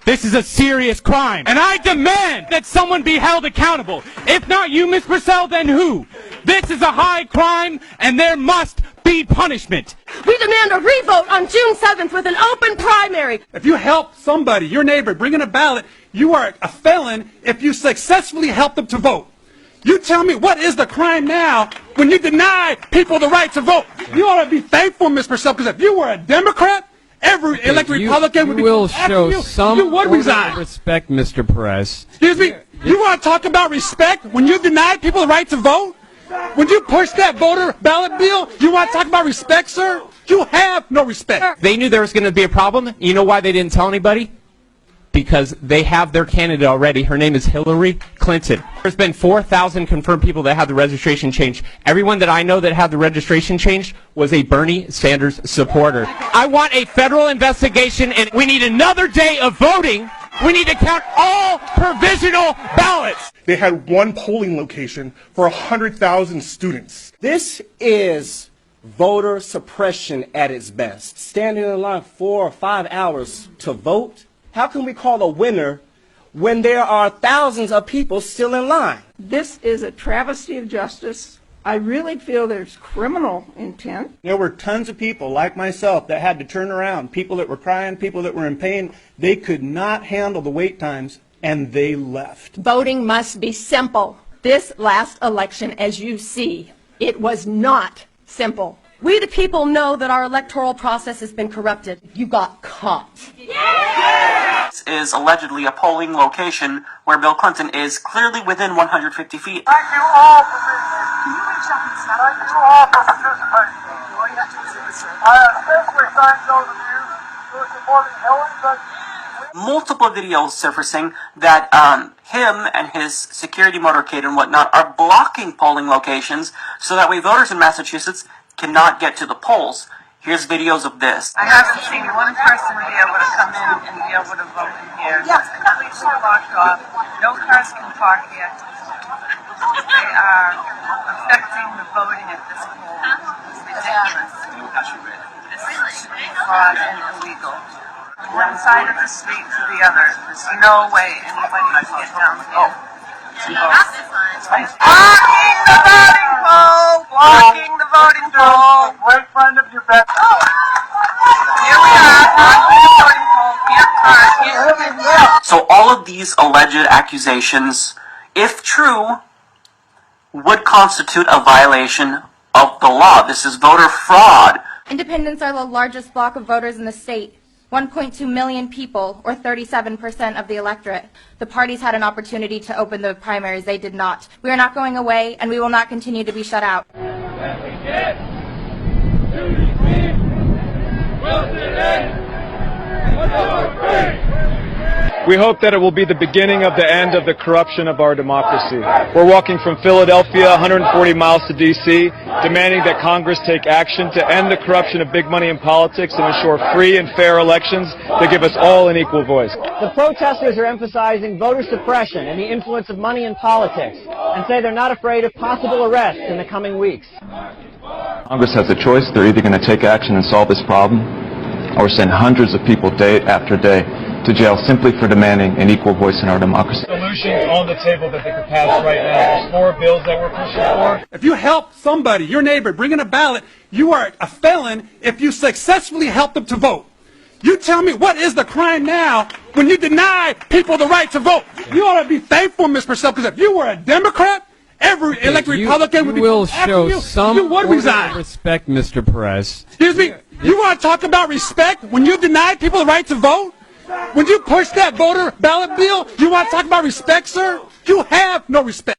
This is a serious crime, and I demand that someone be held accountable. If not you, Ms. Purcell, then who? This is a high crime, and there must be punishment. We demand a revote on June 7th with an open primary. If you help somebody, your neighbor, bring in a ballot, you are a felon if you successfully help them to vote. You tell me, what is the crime now when you deny people the right to vote? You ought to be thankful, Ms. Purcell, because if you were a Democrat, every elected Republican would be will show some you would resign. Respect, Mr. Perez. Excuse me, you want to talk about respect when you deny people the right to vote? When you push that voter ballot bill, you want to talk about respect, sir? You have no respect. They knew there was going to be a problem. You know why they didn't tell anybody? Because they have their candidate already. Her name is Hilary Clinton. There's been 4,000 confirmed people that had the registration changed. Everyone that I know that had the registration changed was a Bernie Sanders supporter. I want a federal investigation, and we need another day of voting. We need to count all provisional ballots. They had one polling location for 100,000 students. This is voter suppression at its best. Standing in line 4 or 5 hours to vote. How can we call a winner when there are thousands of people still in line? This is a travesty of justice. I really feel there's criminal intent. There were tons of people like myself that had to turn around, people that were crying, people that were in pain. They could not handle the wait times, and they left. Voting must be simple. This last election, as you see, it was not simple. We the people know that our electoral process has been corrupted. You got caught. This is allegedly a polling location where Bill Clinton is clearly within 150 feet. Thank you all for being here. Can you reach up and say thank you all for participating? All you have to do is I especially thank those of you who are supporting Hillary Clinton. Multiple videos surfacing that him and his security motorcade and whatnot are blocking polling locations so that way voters in Massachusetts cannot get to the polls. Here's videos of this. I haven't seen one person be able to come in and be able to vote in here. It's completely blocked off. No cars can park here. They are affecting the voting at this poll. It's ridiculous. This should be fraud and illegal. One side of the street to the other. There's no way anybody can get down here. Blocking the voting poll! Blocking the voting poll! Great friend of your best. Here we are, blocking the voting poll. Here. So all of these alleged accusations, if true, would constitute a violation of the law. This is voter fraud. Independents are the largest bloc of voters in the state. 1.2 million people, or 37% of the electorate. The parties had an opportunity to open the primaries. They did not. We are not going away, and we will not continue to be shut out. We hope that it will be the beginning of the end of the corruption of our democracy. We're walking from Philadelphia 140 miles to D.C., demanding that Congress take action to end the corruption of big money in politics and ensure free and fair elections that give us all an equal voice. The protesters are emphasizing voter suppression and the influence of money in politics, and say they're not afraid of possible arrest in the coming weeks. Congress has a choice. They're either going to take action and solve this problem, or send hundreds of people day after day to jail simply for demanding an equal voice in our democracy. Solutions on the table that they could pass right now. There's 4 bills that we're pushing for. If you help somebody, your neighbor, bring in a ballot, you are a felon if you successfully help them to vote. You tell me, what is the crime now when you deny people the right to vote? You ought to be thankful, Ms. Purcell, because if you were a Democrat, every elected Republican would be will show you. some You would resign. Respect, Mr. Perez. Excuse me, you want to talk about respect when you deny people the right to vote? When you push that voter ballot bill, you want to talk about respect, sir? You have no respect.